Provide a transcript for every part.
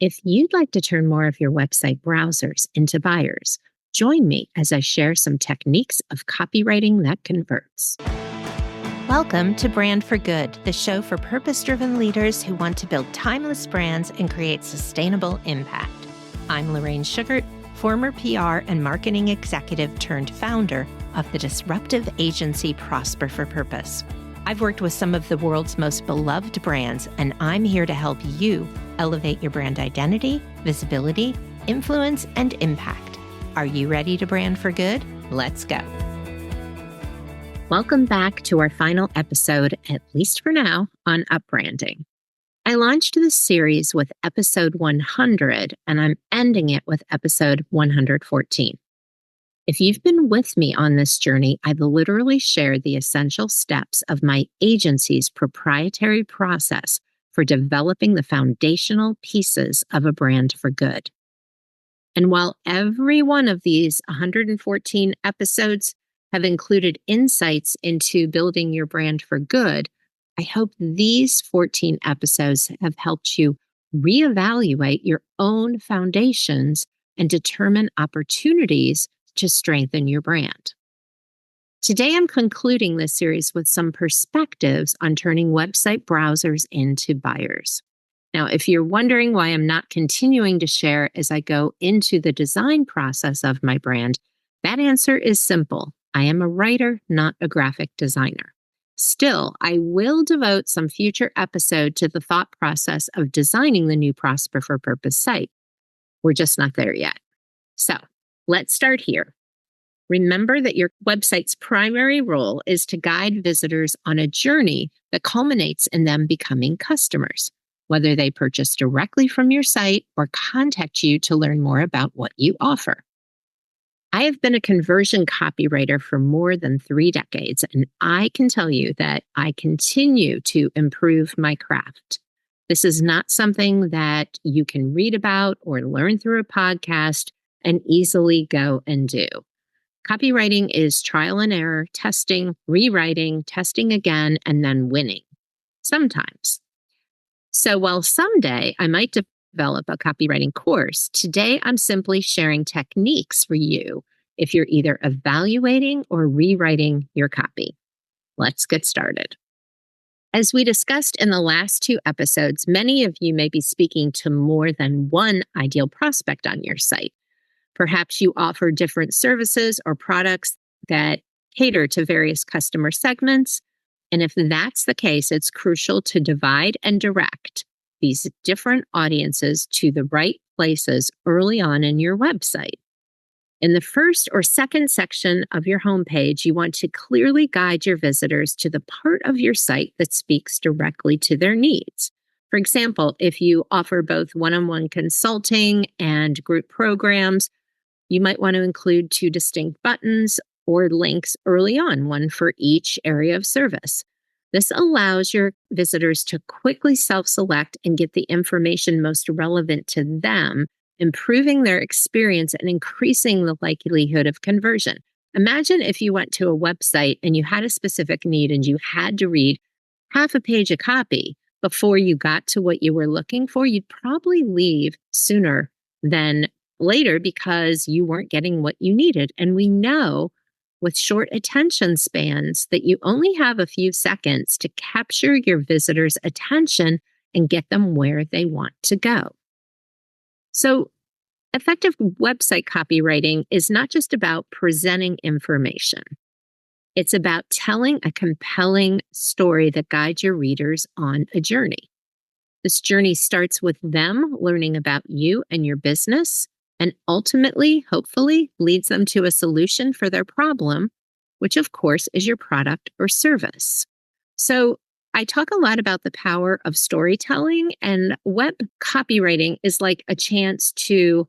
If you'd like to turn more of your website browsers into buyers, join me as I share some techniques of copywriting that converts. Welcome to Brand for Good, the show for purpose-driven leaders who want to build timeless brands and create sustainable impact. I'm Lorraine Sugart, former PR and marketing executive turned founder of the disruptive agency Prosper for Purpose. I've worked with some of the world's most beloved brands, and I'm here to help you elevate your brand identity, visibility, influence, and impact. Are you ready to brand for good? Let's go. Welcome back to our final episode, at least for now, on upbranding. I launched this series with episode 100, and I'm ending it with episode 114. If you've been with me on this journey, I've literally shared the essential steps of my agency's proprietary process for developing the foundational pieces of a brand for good. And while every one of these 114 episodes have included insights into building your brand for good, I hope these 14 episodes have helped you reevaluate your own foundations and determine opportunities to strengthen your brand. Today, I'm concluding this series with some perspectives on turning website browsers into buyers. Now, if you're wondering why I'm not continuing to share as I go into the design process of my brand, that answer is simple. I am a writer, not a graphic designer. Still, I will devote some future episode to the thought process of designing the new Prosper for Purpose site. We're just not there yet. So, let's start here. Remember that your website's primary role is to guide visitors on a journey that culminates in them becoming customers, whether they purchase directly from your site or contact you to learn more about what you offer. I have been a conversion copywriter for more than 3 decades, and I can tell you that I continue to improve my craft. This is not something that you can read about or learn through a podcast and easily go and do. Copywriting is trial and error, testing, rewriting, testing again, and then winning. Sometimes. So while someday I might develop a copywriting course, today I'm simply sharing techniques for you if you're either evaluating or rewriting your copy. Let's get started. As we discussed in the last 2 episodes, many of you may be speaking to more than one ideal prospect on your site. Perhaps you offer different services or products that cater to various customer segments. And if that's the case, it's crucial to divide and direct these different audiences to the right places early on in your website. In the first or second section of your homepage, you want to clearly guide your visitors to the part of your site that speaks directly to their needs. For example, if you offer both one-on-one consulting and group programs, you might want to include 2 distinct buttons or links early on, one for each area of service. This allows your visitors to quickly self-select and get the information most relevant to them, improving their experience and increasing the likelihood of conversion. Imagine if you went to a website and you had a specific need and you had to read half a page of copy before you got to what you were looking for. You'd probably leave sooner than later because you weren't getting what you needed. And we know with short attention spans that you only have a few seconds to capture your visitors' attention and get them where they want to go. So, effective website copywriting is not just about presenting information. It's about telling a compelling story that guides your readers on a journey. This journey starts with them learning about you and your business, and ultimately, hopefully, leads them to a solution for their problem, which of course is your product or service. So I talk a lot about the power of storytelling, and web copywriting is like a chance to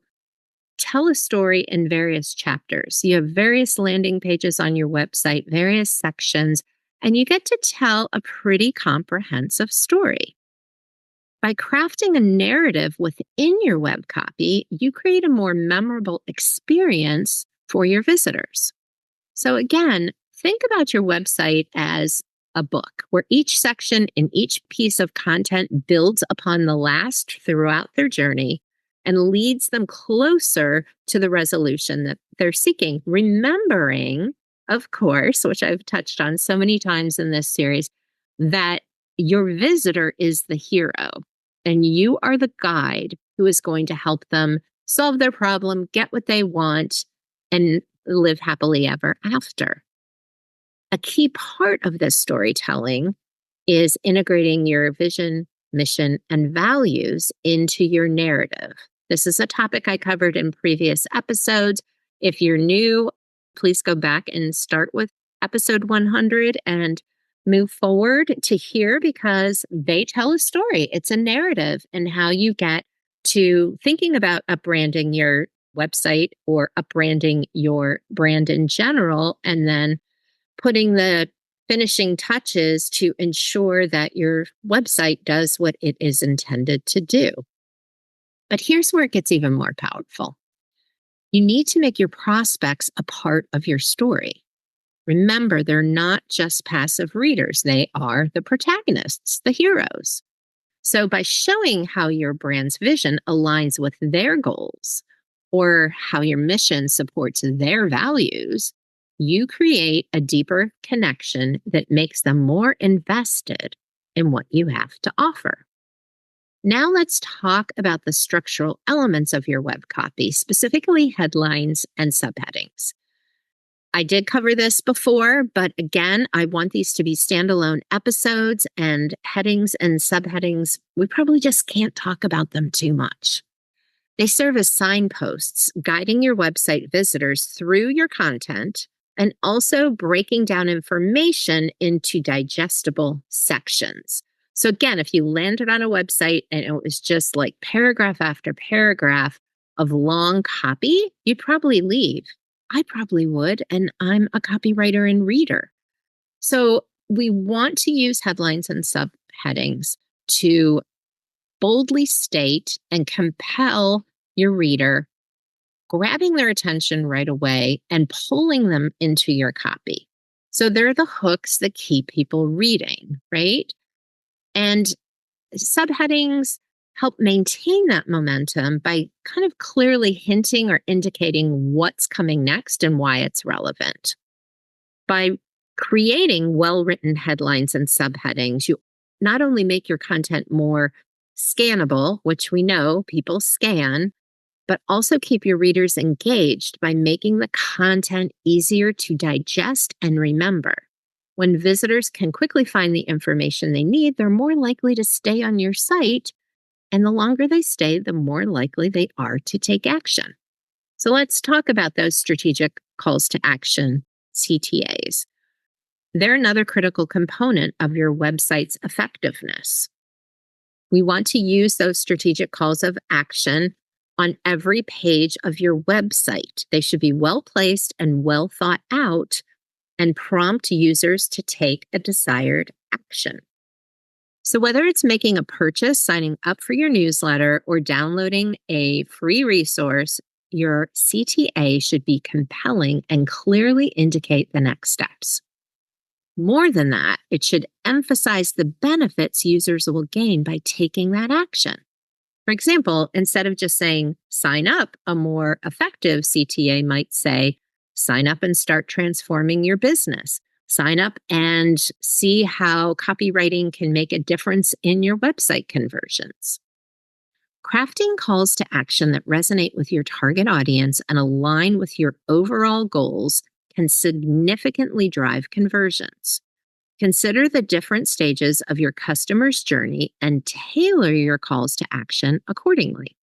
tell a story in various chapters. You have various landing pages on your website, various sections, and you get to tell a pretty comprehensive story. By crafting a narrative within your web copy, you create a more memorable experience for your visitors. So again, think about your website as a book, where each section in each piece of content builds upon the last throughout their journey and leads them closer to the resolution that they're seeking. Remembering, of course, which I've touched on so many times in this series, that your visitor is the hero and you are the guide who is going to help them solve their problem, get what they want, and live happily ever after. A key part of this storytelling is integrating your vision, mission, and values into your narrative. This is a topic I covered in previous episodes. If you're new, please go back and start with episode 100 and move forward to here, because they tell a story. It's a narrative and how you get to thinking about upbranding your website or upbranding your brand in general, and then putting the finishing touches to ensure that your website does what it is intended to do. But here's where it gets even more powerful. You need to make your prospects a part of your story. Remember, they're not just passive readers. They are the protagonists, the heroes. So by showing how your brand's vision aligns with their goals or how your mission supports their values, you create a deeper connection that makes them more invested in what you have to offer. Now let's talk about the structural elements of your web copy, specifically headlines and subheadings. I did cover this before, but again, I want these to be standalone episodes, and headings and subheadings, we probably just can't talk about them too much. They serve as signposts, guiding your website visitors through your content and also breaking down information into digestible sections. So again, if you landed on a website and it was just like paragraph after paragraph of long copy, you'd probably leave. I probably would, and I'm a copywriter and reader. So we want to use headlines and subheadings to boldly state and compel your reader, grabbing their attention right away and pulling them into your copy. So they're the hooks that keep people reading, right? And subheadings help maintain that momentum by kind of clearly hinting or indicating what's coming next and why it's relevant. By creating well-written headlines and subheadings, you not only make your content more scannable, which we know people scan, but also keep your readers engaged by making the content easier to digest and remember. When visitors can quickly find the information they need, they're more likely to stay on your site. And the longer they stay, the more likely they are to take action. So let's talk about those strategic calls to action, CTAs. They're another critical component of your website's effectiveness. We want to use those strategic calls of action on every page of your website. They should be well placed and well thought out and prompt users to take a desired action. So whether it's making a purchase, signing up for your newsletter, or downloading a free resource, your CTA should be compelling and clearly indicate the next steps. More than that, it should emphasize the benefits users will gain by taking that action. For example, instead of just saying, sign up, a more effective CTA might say, sign up and start transforming your business. Sign up and see how copywriting can make a difference in your website conversions. Crafting calls to action that resonate with your target audience and align with your overall goals can significantly drive conversions. Consider the different stages of your customer's journey and tailor your calls to action accordingly.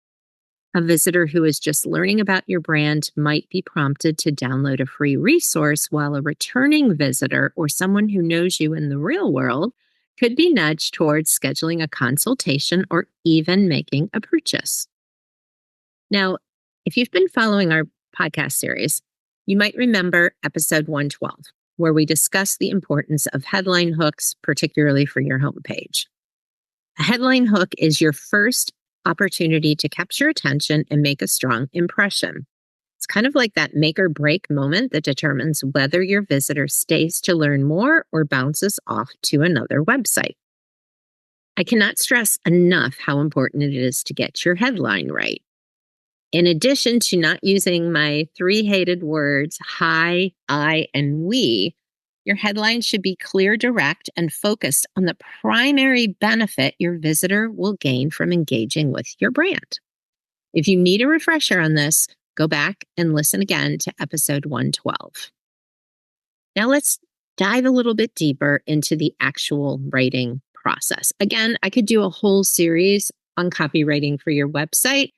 A visitor who is just learning about your brand might be prompted to download a free resource, while a returning visitor or someone who knows you in the real world could be nudged towards scheduling a consultation or even making a purchase. Now, if you've been following our podcast series, you might remember episode 112, where we discuss the importance of headline hooks, particularly for your homepage. A headline hook is your first opportunity to capture attention and make a strong impression. It's kind of like that make or break moment that determines whether your visitor stays to learn more or bounces off to another website. I cannot stress enough how important it is to get your headline right. In addition to not using my three hated words, hi, I, and we, your headline should be clear, direct, and focused on the primary benefit your visitor will gain from engaging with your brand. If you need a refresher on this, go back and listen again to episode 112. Now let's dive a little bit deeper into the actual writing process. Again, I could do a whole series on copywriting for your website.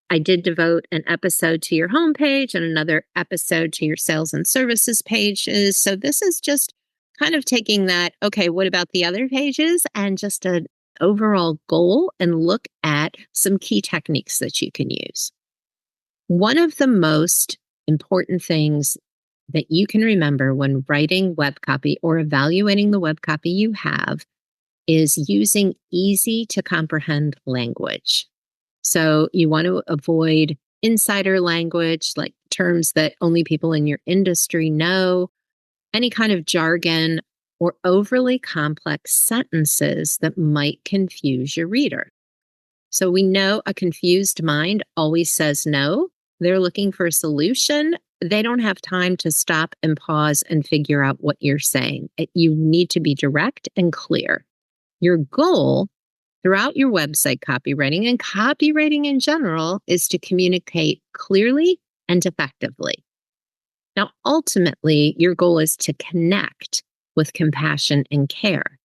I did devote an episode to your homepage and another episode to your sales and services pages. So this is just kind of taking that, okay, what about the other pages? And just an overall goal and look at some key techniques that you can use. One of the most important things that you can remember when writing web copy or evaluating the web copy you have is using easy to comprehend language. So you want to avoid insider language, like terms that only people in your industry know, any kind of jargon, or overly complex sentences that might confuse your reader. So we know a confused mind always says no. They're looking for a solution. They don't have time to stop and pause and figure out what you're saying. You need to be direct and clear. Your goal throughout your website copywriting and copywriting in general is to communicate clearly and effectively. Now, ultimately, your goal is to connect with compassion and care.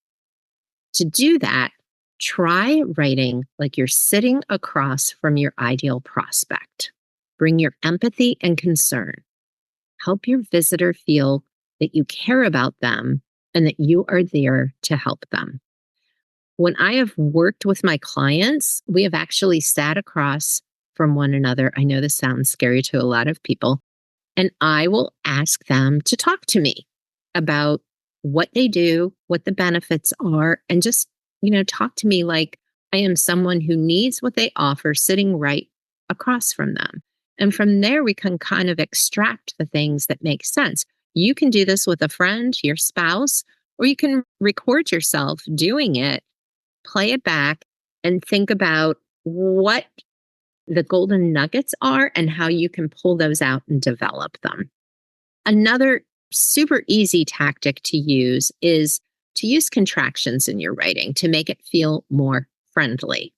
To do that, try writing like you're sitting across from your ideal prospect. Bring your empathy and concern. Help your visitor feel that you care about them and that you are there to help them. When I have worked with my clients, we have actually sat across from one another. I know this sounds scary to a lot of people, and I will ask them to talk to me about what they do, what the benefits are, and just, talk to me like I am someone who needs what they offer sitting right across from them. And from there, we can kind of extract the things that make sense. You can do this with a friend, your spouse, or you can record yourself doing it, play it back, and think about what the golden nuggets are and how you can pull those out and develop them. Another super easy tactic to use is to use contractions in your writing to make it feel more friendly.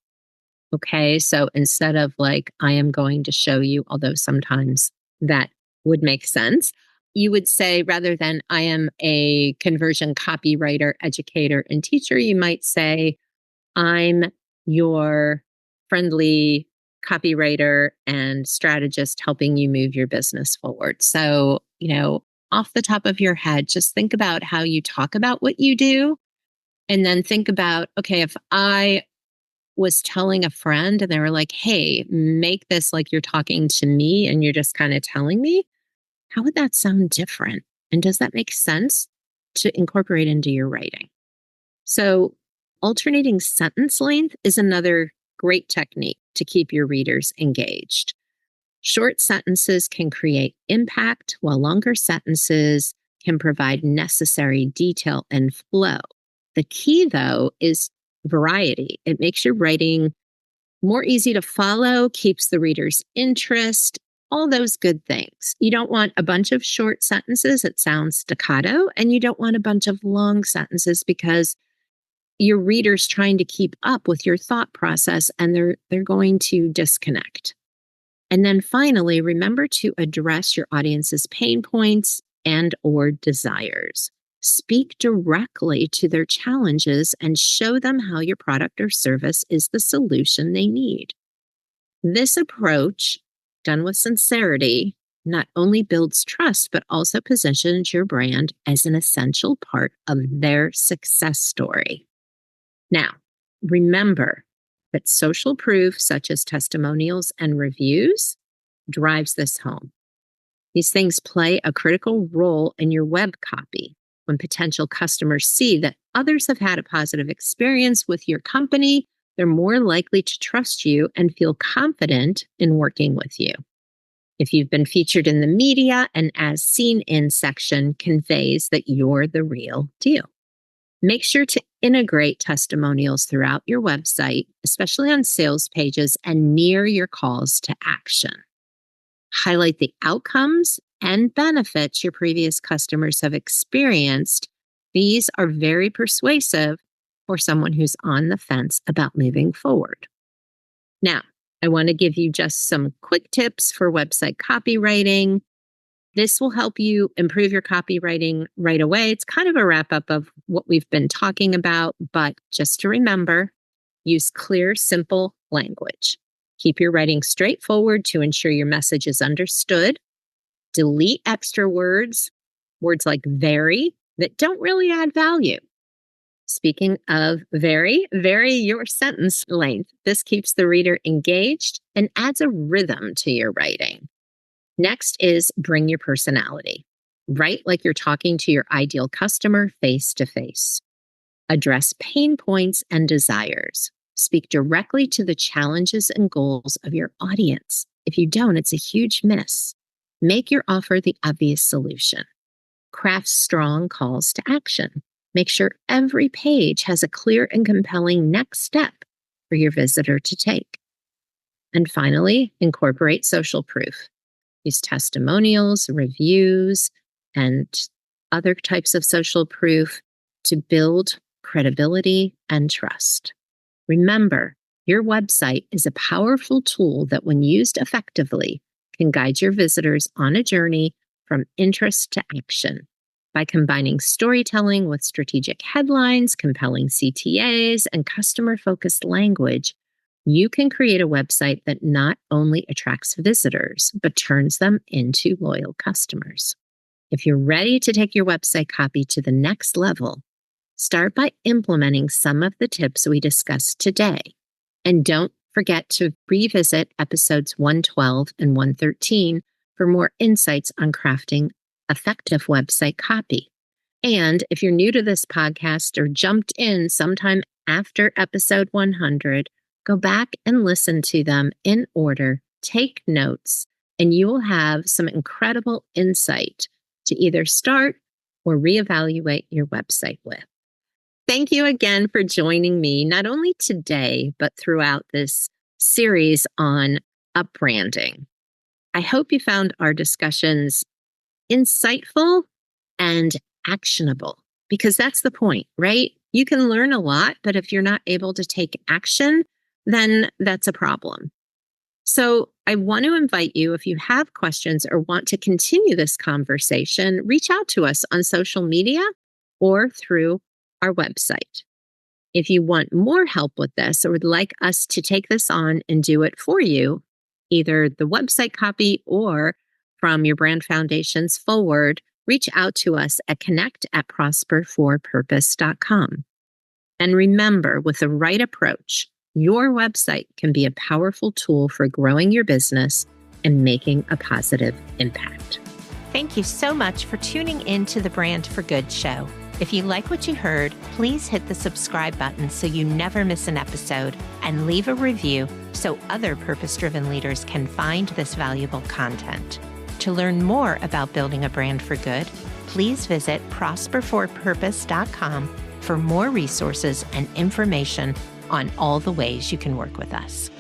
Okay, so instead of like, I am going to show you, although sometimes that would make sense, you would say, rather than I am a conversion copywriter, educator, and teacher, you might say, I'm your friendly copywriter and strategist helping you move your business forward. So, off the top of your head, just think about how you talk about what you do. And then think about, okay, if I was telling a friend and they were like, hey, make this like you're talking to me and you're just kind of telling me, how would that sound different? And does that make sense to incorporate into your writing? So, alternating sentence length is another great technique to keep your readers engaged. Short sentences can create impact, while longer sentences can provide necessary detail and flow. The key, though, is variety. It makes your writing more easy to follow, keeps the reader's interest, all those good things. You don't want a bunch of short sentences that sound staccato, and you don't want a bunch of long sentences because your reader's trying to keep up with your thought process and they're going to disconnect. And then finally, remember to address your audience's pain points and or desires. Speak directly to their challenges and show them how your product or service is the solution they need. This approach, done with sincerity, not only builds trust, but also positions your brand as an essential part of their success story. Now, remember that social proof, such as testimonials and reviews, drives this home. These things play a critical role in your web copy. When potential customers see that others have had a positive experience with your company, they're more likely to trust you and feel confident in working with you. If you've been featured in the media, an as seen in section conveys that you're the real deal. Make sure to integrate testimonials throughout your website, especially on sales pages and near your calls to action. Highlight the outcomes and benefits your previous customers have experienced. These are very persuasive for someone who's on the fence about moving forward. Now, I want to give you just some quick tips for website copywriting. This will help you improve your copywriting right away. It's kind of a wrap up of what we've been talking about, but just to remember, use clear, simple language. Keep your writing straightforward to ensure your message is understood. Delete extra words like very, that don't really add value. Speaking of vary your sentence length. This keeps the reader engaged and adds a rhythm to your writing. Next is bring your personality. Write like you're talking to your ideal customer face to face. Address pain points and desires. Speak directly to the challenges and goals of your audience. If you don't, it's a huge miss. Make your offer the obvious solution. Craft strong calls to action. Make sure every page has a clear and compelling next step for your visitor to take. And finally, incorporate social proof. Use testimonials, reviews, and other types of social proof to build credibility and trust. Remember, your website is a powerful tool that, when used effectively, can guide your visitors on a journey from interest to action. By combining storytelling with strategic headlines, compelling CTAs, and customer-focused language, you can create a website that not only attracts visitors, but turns them into loyal customers. If you're ready to take your website copy to the next level, start by implementing some of the tips we discussed today. And don't forget to revisit episodes 112 and 113 for more insights on crafting effective website copy. And if you're new to this podcast or jumped in sometime after episode 100, go back and listen to them in order, take notes, and you will have some incredible insight to either start or reevaluate your website with. Thank you again for joining me, not only today, but throughout this series on upbranding. I hope you found our discussions insightful and actionable, because that's the point, right? You can learn a lot, but if you're not able to take action, then that's a problem. So I want to invite you, if you have questions or want to continue this conversation, reach out to us on social media or through our website. If you want more help with this or would like us to take this on and do it for you, either the website copy or from your brand foundations forward, reach out to us at connect@prosperforpurpose.com. And remember, with the right approach, your website can be a powerful tool for growing your business and making a positive impact. Thank you so much for tuning in to the Brand for Good show. If you like what you heard, please hit the subscribe button so you never miss an episode, and leave a review so other purpose-driven leaders can find this valuable content. To learn more about building a brand for good, please visit prosperforpurpose.com for more resources and information on all the ways you can work with us.